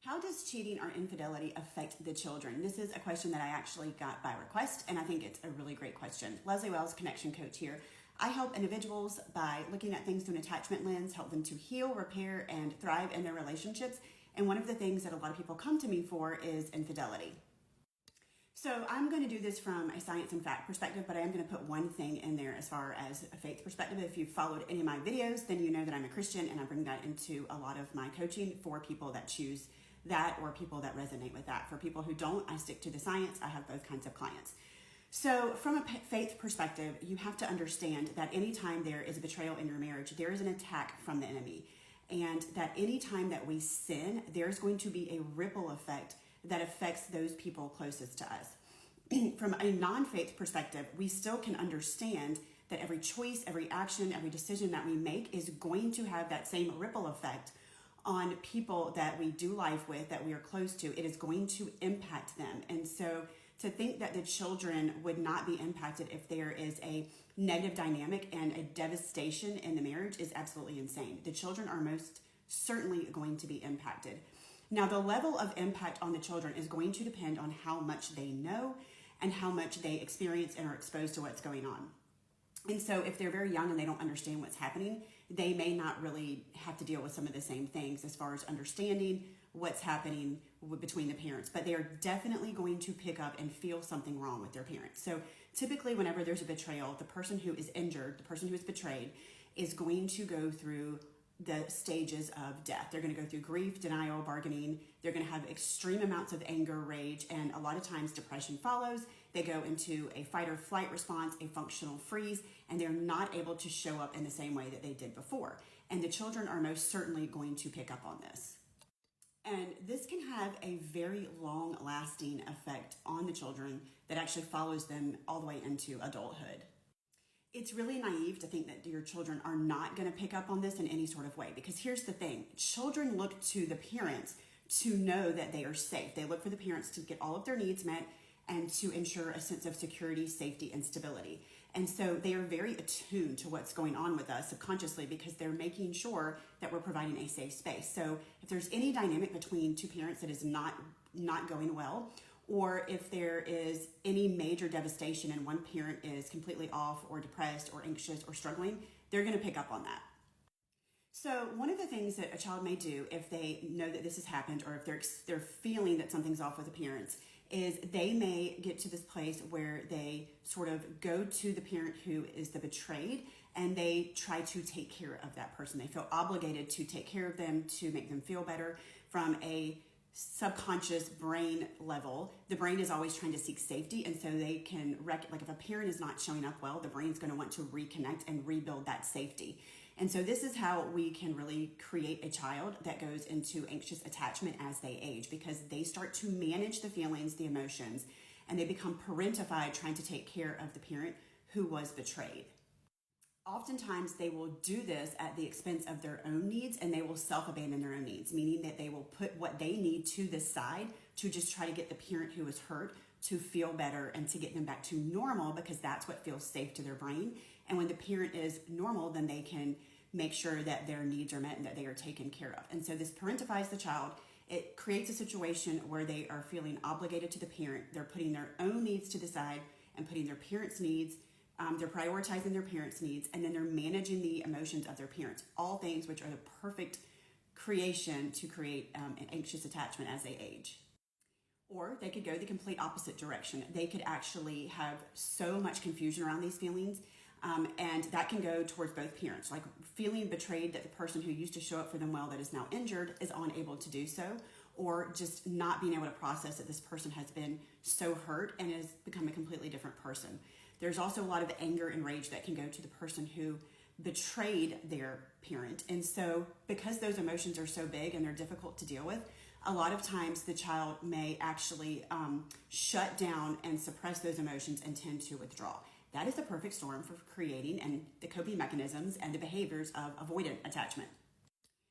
How does cheating or infidelity affect the children? This is a question that I actually got by request, and I think it's a really great question. Leslie Wells, connection coach here. I help individuals by looking at things through an attachment lens, help them to heal, repair, and thrive in their relationships. And one of the things that a lot of people come to me for is infidelity. So I'm going to do this from a science and fact perspective, but I am going to put one thing in there as far as a faith perspective. If you've followed any of my videos, then you know that I'm a Christian, and I bring that into a lot of my coaching for people that choose that or people that resonate with that. For people who don't, I stick to the science. I have both kinds of clients. So from a faith perspective, you have to understand that anytime there is a betrayal in your marriage, there is an attack from the enemy. And that anytime that we sin, there's going to be a ripple effect that affects those people closest to us. From a non-faith perspective, we still can understand that every choice, every action, every decision that we make is going to have that same ripple effect on people that we do life with, that we are close to. It is going to impact them. And so to think that the children would not be impacted if there is a negative dynamic and a devastation in the marriage is absolutely insane. The children are most certainly going to be impacted. Now, the level of impact on the children is going to depend on how much they know and how much they experience and are exposed to what's going on. And so if they're very young and they don't understand what's happening, they may not really have to deal with some of the same things as far as understanding what's happening between the parents, but they are definitely going to pick up and feel something wrong with their parents. So typically whenever there's a betrayal, the person who is injured, the person who is betrayed, is going to go through the stages of death. They're going to go through grief, denial, bargaining. They're going to have extreme amounts of anger, rage, and a lot of times depression follows. They go into a fight or flight response, a functional freeze, and they're not able to show up in the same way that they did before. And the children are most certainly going to pick up on this. And this can have a very long-lasting effect on the children that actually follows them all the way into adulthood. It's really naive to think that your children are not going to pick up on this in any sort of way, because here's the thing. Children look to the parents to know that they are safe. They look for the parents to get all of their needs met and to ensure a sense of security, safety, and stability. And so they are very attuned to what's going on with us subconsciously because they're making sure that we're providing a safe space. So if there's any dynamic between two parents that is not going well, or if there is any major devastation and one parent is completely off or depressed or anxious or struggling, they're going to pick up on that. So one of the things that a child may do if they know that this has happened, or if they're feeling that something's off with the parents, is they may get to this place where they sort of go to the parent who is the betrayed and they try to take care of that person. They feel obligated to take care of them, to make them feel better. From a subconscious brain level, the brain is always trying to seek safety, and so they can like if a parent is not showing up well, the brain's going to want to reconnect and rebuild that safety. And so this is how we can really create a child that goes into anxious attachment as they age, because they start to manage the feelings, the emotions, and they become parentified, trying to take care of the parent who was betrayed. Oftentimes they will do this at the expense of their own needs, and they will self-abandon their own needs, meaning that they will put what they need to the side to just try to get the parent who was hurt to feel better and to get them back to normal, because that's what feels safe to their brain. And when the parent is normal, then they can make sure that their needs are met and that they are taken care of. And so this parentifies the child. It creates a situation where they are feeling obligated to the parent. They're putting their own needs to the side and putting their parents' needs. They're prioritizing their parents' needs, and then they're managing the emotions of their parents. All things which are the perfect creation to create an anxious attachment as they age. Or they could go the complete opposite direction. They could actually have so much confusion around these feelings, and that can go towards both parents, like feeling betrayed that the person who used to show up for them well that is now injured is unable to do so, or just not being able to process that this person has been so hurt and has become a completely different person. There's also a lot of anger and rage that can go to the person who betrayed their parent. And so because those emotions are so big and they're difficult to deal with, a lot of times the child may actually shut down and suppress those emotions and tend to withdraw. That is the perfect storm for creating and the coping mechanisms and the behaviors of avoidant attachment.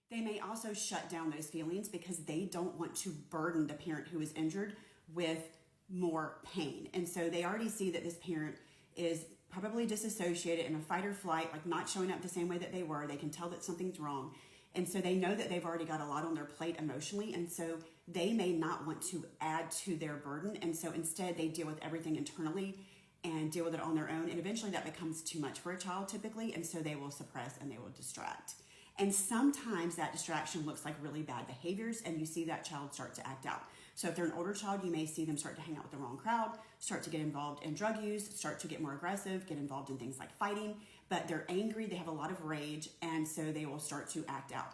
They may also shut down those feelings because they don't want to burden the parent who is injured with more pain. And so they already see that this parent is probably disassociated in a fight or flight, like not showing up the same way that they were. They can tell that something's wrong. And so they know that they've already got a lot on their plate emotionally. And so they may not want to add to their burden. And so instead they deal with everything internally and deal with it on their own. And eventually that becomes too much for a child typically. And so they will suppress and they will distract. And sometimes that distraction looks like really bad behaviors and you see that child start to act out. So if they're an older child, you may see them start to hang out with the wrong crowd, start to get involved in drug use, start to get more aggressive, get involved in things like fighting, but they're angry, they have a lot of rage, and so they will start to act out.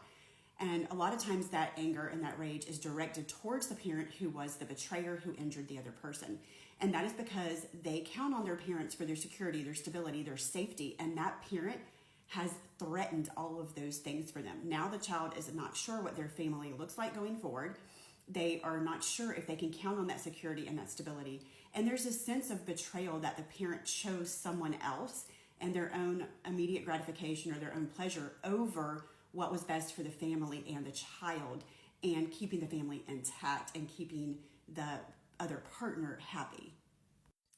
And a lot of times that anger and that rage is directed towards the parent who was the betrayer who injured the other person. And that is because they count on their parents for their security, their stability, their safety, and that parent has threatened all of those things for them. Now the child is not sure what their family looks like going forward. They are not sure if they can count on that security and that stability. And there's a sense of betrayal that the parent chose someone else and their own immediate gratification or their own pleasure over what was best for the family and the child, and keeping the family intact and keeping the other partner happy.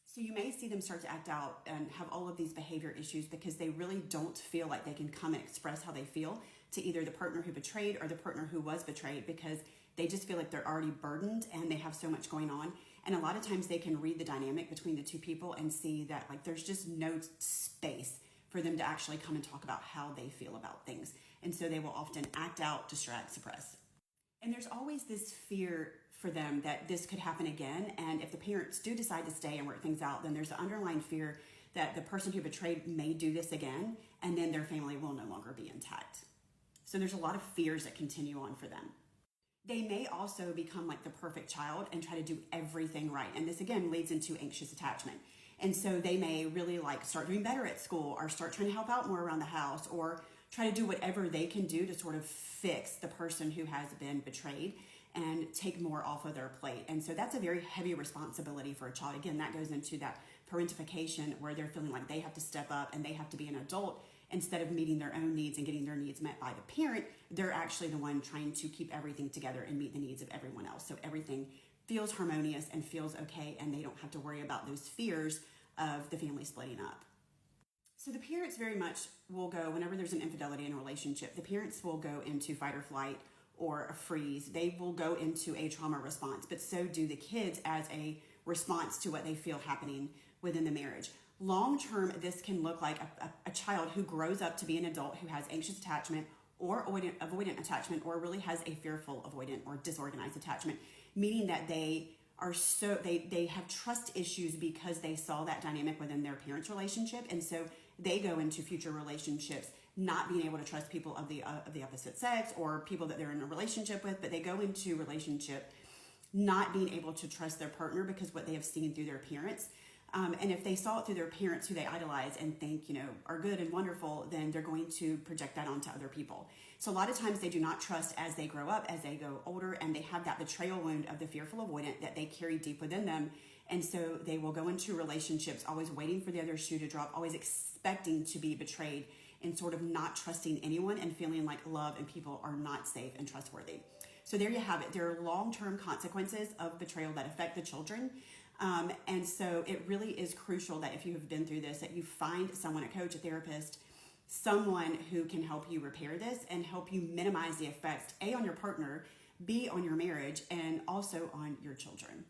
So you may see them start to act out and have all of these behavior issues because they really don't feel like they can come and express how they feel to either the partner who betrayed or the partner who was betrayed, because they just feel like they're already burdened and they have so much going on. And a lot of times they can read the dynamic between the two people and see that like there's just no space for them to actually come and talk about how they feel about things. And so they will often act out, distract, suppress. And there's always this fear for them that this could happen again. And if the parents do decide to stay and work things out, then there's the underlying fear that the person who betrayed may do this again, and then their family will no longer be intact. So there's a lot of fears that continue on for them. They may also become like the perfect child and try to do everything right. And this again leads into anxious attachment. And so they may really like start doing better at school or start trying to help out more around the house or try to do whatever they can do to sort of fix the person who has been betrayed and take more off of their plate. And so that's a very heavy responsibility for a child. Again, that goes into that parentification where they're feeling like they have to step up and they have to be an adult. Instead of meeting their own needs and getting their needs met by the parent, they're actually the one trying to keep everything together and meet the needs of everyone else. So everything feels harmonious and feels okay, and they don't have to worry about those fears of the family splitting up. So the parents very much will go, whenever there's an infidelity in a relationship, the parents will go into fight or flight or a freeze. They will go into a trauma response, but so do the kids as a response to what they feel happening within the marriage. Long term, this can look like a child who grows up to be an adult who has anxious attachment or avoidant attachment, or really has a fearful avoidant or disorganized attachment, meaning that they have trust issues because they saw that dynamic within their parents' relationship, and so they go into future relationships not being able to trust people of the opposite sex or people that they're in a relationship with, but they go into relationship not being able to trust their partner because what they have seen through their parents. And if they saw it through their parents who they idolize and think, are good and wonderful, then they're going to project that onto other people. So a lot of times they do not trust as they grow up, as they go older, and they have that betrayal wound of the fearful avoidant that they carry deep within them. And so they will go into relationships always waiting for the other shoe to drop, always expecting to be betrayed and sort of not trusting anyone and feeling like love and people are not safe and trustworthy. So there you have it. There are long-term consequences of betrayal that affect the children. And so it really is crucial that if you have been through this, that you find someone, a coach, a therapist, someone who can help you repair this and help you minimize the effects, A, on your partner, B, on your marriage, and also on your children.